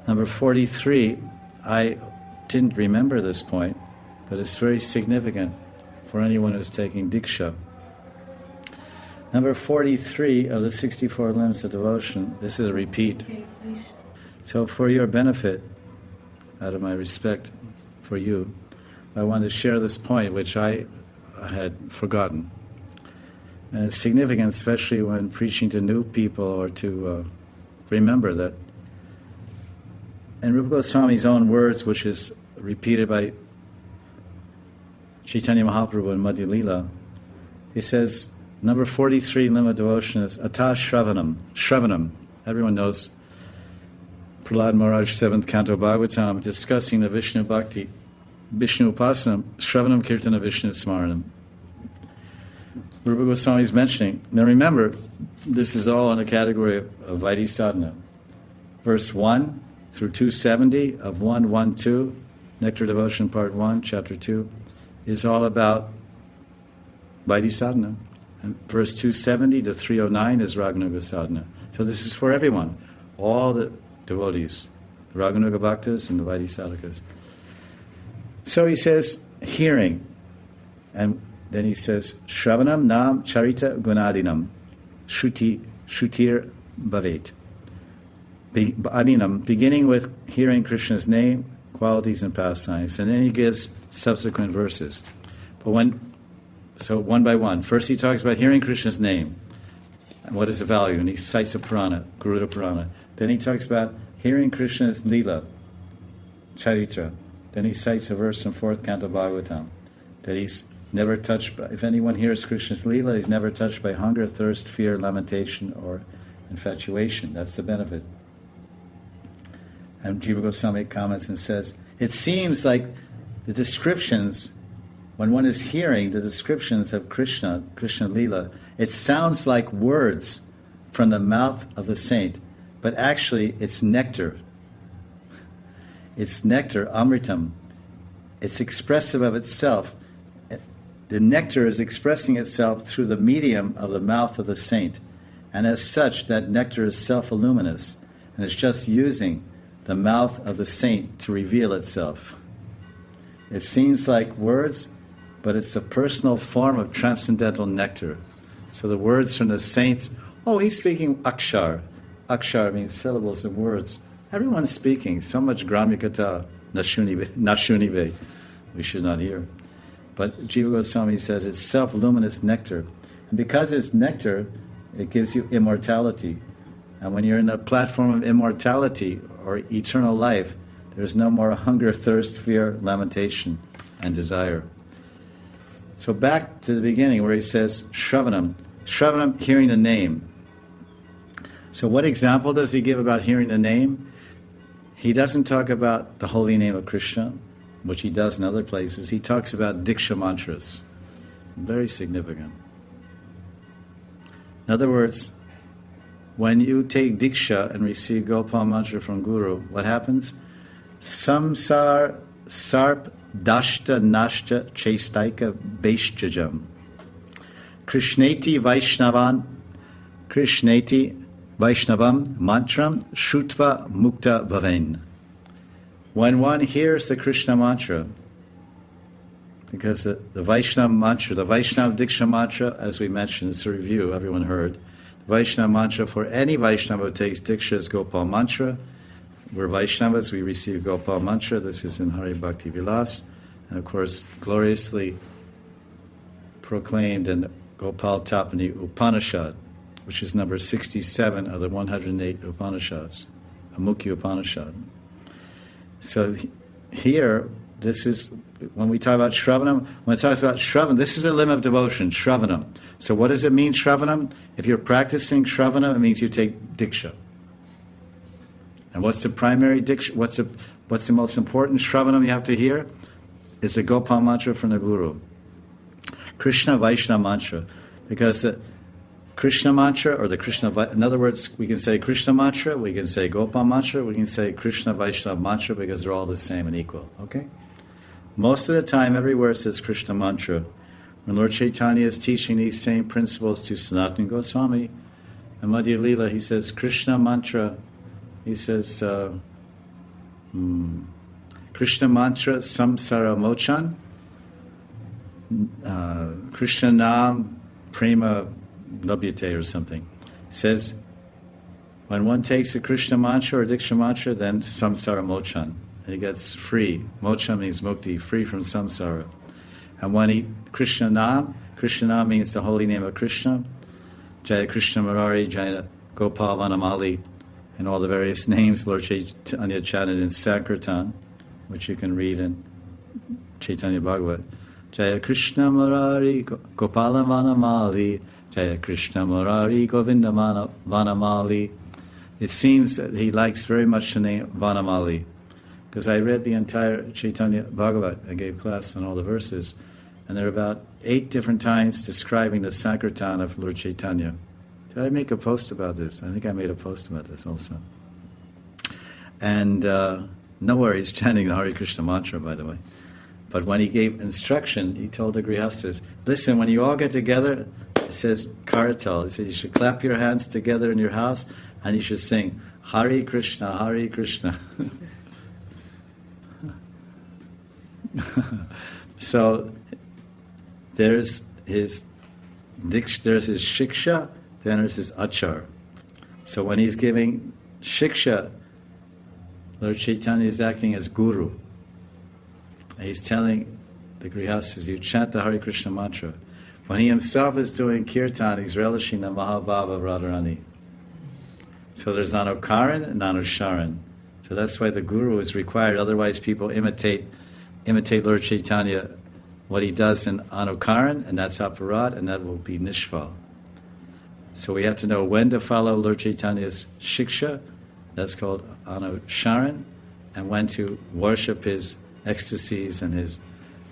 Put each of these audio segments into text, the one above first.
Number 43, I didn't remember this point, but it's very significant for anyone who's taking Diksha. Number 43 of the 64 limbs of devotion, this is a repeat. So for your benefit, out of my respect for you, I wanted to share this point, which I had forgotten. And it's significant, especially when preaching to new people, or to remember that. In Rupa Goswami's own words, which is repeated by Chaitanya Mahaprabhu in Madhya Lila, he says, number 43 limb of devotion is Ata Shravanam. Shravanam. Everyone knows Prahlad Maharaj, 7th Canto Bhagavatam, discussing the Vishnu Bhakti, Vishnu Upasanam, Shravanam Kirtana Vishnu Smaranam. Rupa Goswami is mentioning. Now remember, this is all in the category of Vaidhi Sadhana. Verse 1 through 270 of 112, Nectar Devotion Part 1, Chapter 2, is all about Vaidhi Sadhana. And verse 270 to 309 is Raganuga Sadhana. So this is for everyone, all the devotees, the Raganuga Bhaktas and the Vaidhi Sadhakas. So he says, hearing, and then he says, Shravanam nam charita gunadinam, shutir bhavet. Adinam, beginning with hearing Krishna's name, qualities and pastimes. And then he gives subsequent verses. So one by one. First he talks about hearing Krishna's name, and what is the value, and he cites a Purana, Garuda Purana. Then he talks about hearing Krishna's lila, charitra. Then he cites a verse from 4th Canto Bhagavatam, that he's never touched by, if anyone hears Krishna's lila, he's never touched by hunger, thirst, fear, lamentation, or infatuation. That's the benefit. And Jiva Goswami comments and says, it seems like the descriptions, when one is hearing the descriptions of Krishna lila, it sounds like words from the mouth of the saint, but actually it's nectar. It's nectar, amritam. It's expressive of itself. The nectar is expressing itself through the medium of the mouth of the saint. And as such, that nectar is self-illuminous. And it's just using the mouth of the saint to reveal itself. It seems like words, but it's a personal form of transcendental nectar. So the words from the saints, he's speaking akshar. Akshar means syllables and words. Everyone's speaking. So much gramikata, nashunive, we should not hear. But Jiva Goswami says it's self-luminous nectar. And because it's nectar, it gives you immortality. And when you're in the platform of immortality or eternal life, there's no more hunger, thirst, fear, lamentation, and desire. So back to the beginning where he says Shravanam. Shravanam, hearing the name. So what example does he give about hearing the name? He doesn't talk about the holy name of Krishna, which he does in other places. He talks about Diksha mantras. Very significant. In other words, when you take Diksha and receive Gopal mantra from Guru, what happens? Samsar sarp dashta nashta chestaika vaishjajam. Krishneti Vaishnavam mantram shutva mukta bhaven. When one hears the Krishna mantra, because the Vaishnava mantra, the Vaishnava Diksha mantra, as we mentioned, it's a review, everyone heard. The Vaishnava mantra for any Vaishnava who takes Diksha is Gopal mantra. We're Vaishnavas, we receive Gopal mantra. This is in Hari Bhakti Vilas, and of course, gloriously proclaimed in the Gopal Tapani Upanishad, which is number 67 of the 108 Upanishads, a Mukhya Upanishad. So here, this is, when we talk about Shravanam, when it talks about Shravanam, this is a limb of devotion, Shravanam. So what does it mean, Shravanam? If you're practicing Shravanam, it means you take Diksha. And what's the primary Diksha? What's the most important Shravanam you have to hear? It's a Gopal mantra from the Guru. Krishna Vaishnava mantra. Because the Krishna mantra, or the Krishna, in other words, we can say Krishna mantra, we can say Gopal mantra, we can say Krishna Vaishnava mantra, because they're all the same and equal. Okay? Most of the time, everywhere it says Krishna mantra. When Lord Chaitanya is teaching these same principles to Sanatana Goswami, in Madhya Lila, he says Krishna mantra. He says, Krishna mantra samsara mochan. Krishna nam prema labhyate or something. Says, when one takes a Krishna mantra or Diksha mantra, then samsara mochan. He gets free. Mocha means mukti, free from samsara. And when he, Krishna nam means the holy name of Krishna. Jaya Krishna Murari, Jaya Gopal Vanamali, and all the various names Lord Chaitanya chanted in Sankirtan, which you can read in Chaitanya Bhagavat. Jaya Krishna Murari, Gopala Vanamali, Jaya Krishna Murari, Govinda Vanamali. It seems that he likes very much the name Vanamali, because I read the entire Chaitanya Bhagavat. I gave class on all the verses, and there are about 8 different times describing the Sankirtan of Lord Chaitanya. Did I make a post about this? I think I made a post about this also. And nowhere he's chanting the Hare Krishna mantra, by the way. But when he gave instruction, he told the Grihastas, listen, when you all get together, it says Karatal, he said you should clap your hands together in your house and you should sing Hare Krishna, Hare Krishna. So there's his shiksha, then there's his achar. So when he's giving shiksha, Lord Chaitanya is acting as guru. And he's telling the Grihastas, you chant the Hare Krishna mantra. When he himself is doing kirtan, he's relishing the Mahabhava of Radharani. So there's Nanukaran and Nanusharan. So that's why the guru is required. Otherwise people imitate Lord Chaitanya, what he does in Anukaran, and that's aparad, and that will be nishval. So we have to know when to follow Lord Chaitanya's shiksha, that's called Anusharan, and when to worship his ecstasies and his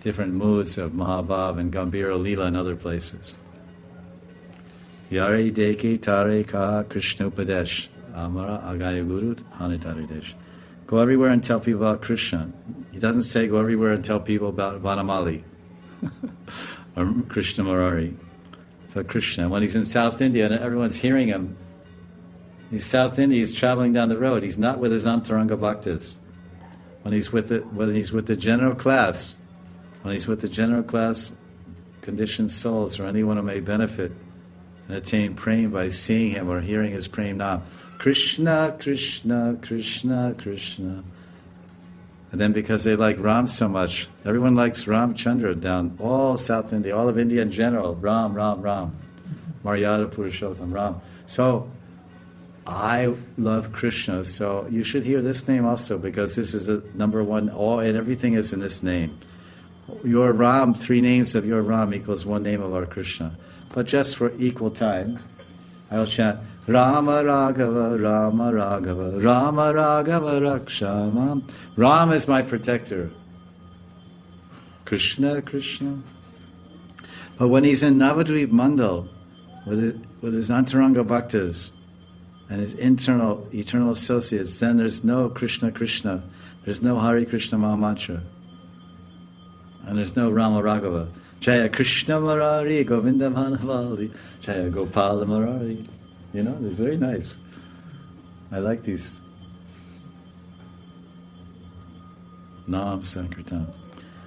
different moods of Mahabhav and Gambhira Leela and other places. Yare deki tare ka Krishna Upadesh Amara Agaya Guru Hanitaridesh. Go everywhere and tell people about Krishna. He doesn't say go everywhere and tell people about Vanamali or Krishna Murari. So Krishna, when he's in South India and everyone's hearing him, he's South India, he's traveling down the road. He's not with his Antaranga Bhaktas. When he's with the general class, conditioned souls or anyone who may benefit and attain prema by seeing him or hearing his prema nam. Krishna, Krishna, Krishna, Krishna. And then because they like Ram so much, everyone likes Ram Chandra down all South India, all of India in general. Ram, Ram, Ram. Maryada Purushottam, Ram. So I love Krishna, so you should hear this name also, because this is the number one, all and everything is in this name. Your Ram, 3 names of your Ram equals 1 name of our Krishna. But just for equal time, I will chant Rama Raghava, Rama Raghava, Rama Raghava Rakshamam. Ram is my protector. Krishna, Krishna. But when he's in Navadvip Mandal with his Antaranga Bhaktas and his eternal associates, then there's no Krishna, Krishna. There's no Hare Krishna Mahamantra. And there's no Rama Raghava. Jaya Krishna Murari, Govinda Vanavali, Jaya Gopala Murari. You know, it's very nice. I like these. Nam Sankirtan.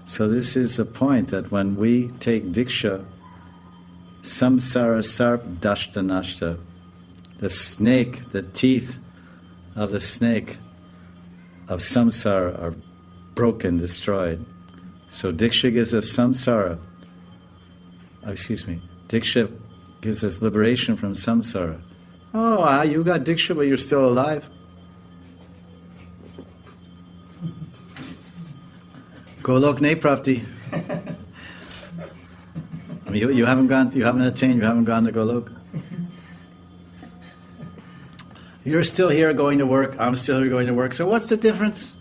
So this is the point, that when we take Diksha, Samsara Sarp Dashta Nashta, the snake, the teeth of the snake of samsara are broken, destroyed. So Diksha gives us samsara. Diksha gives us liberation from samsara. Oh, you got Diksha, but you're still alive? Golok ne prapti. I mean, you haven't gone to Golok. You're still here going to work, I'm still here going to work, so what's the difference?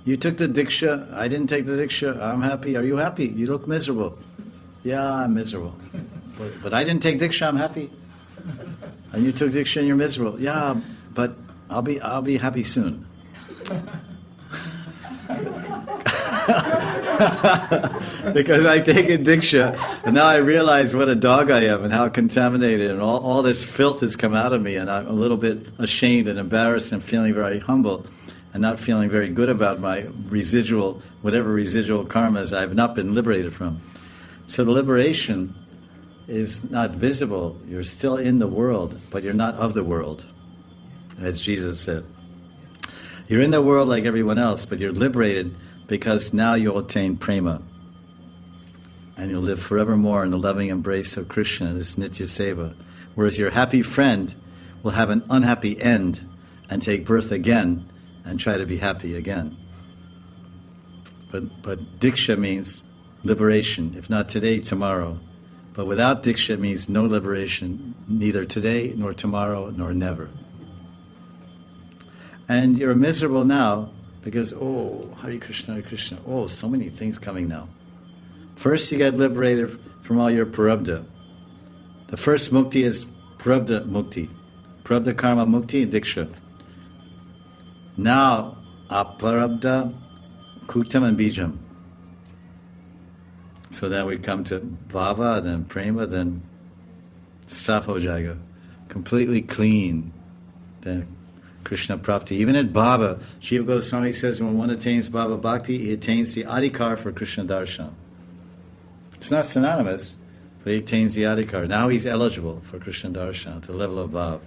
You took the Diksha, I didn't take the Diksha, I'm happy. Are you happy? You look miserable. Yeah, I'm miserable. But I didn't take Diksha, I'm happy. And you took Diksha and you're miserable. Yeah, but I'll be happy soon. Because I've taken Diksha, and now I realize what a dog I am and how contaminated, and all this filth has come out of me, and I'm a little bit ashamed and embarrassed and feeling very humble. and not feeling very good about my whatever residual karmas I've not been liberated from. So the liberation is not visible. You're still in the world, but you're not of the world, as Jesus said. You're in the world like everyone else, but you're liberated because now you'll attain prema. And you'll live forevermore in the loving embrace of Krishna, this Nitya Seva. Whereas your happy friend will have an unhappy end and take birth again and try to be happy again. But Diksha means liberation, if not today, tomorrow. But without Diksha means no liberation, neither today, nor tomorrow, nor never. And you're miserable now because, Hare Krishna, so many things coming now. First you get liberated from all your prarabdha. The first mukti is prarabdha mukti. Prarabdha karma mukti and diksha. Now, aparabdha, kutam and bijam. So then we come to bhava, then prema, then saf ho jayega. Completely clean. Then Krishna Prapti. Even at bhava, Jiva Goswami says when one attains bhava bhakti, he attains the adhikar for Krishna darshan. It's not synonymous, but he attains the adhikar. Now he's eligible for Krishna darshan to the level of bhav.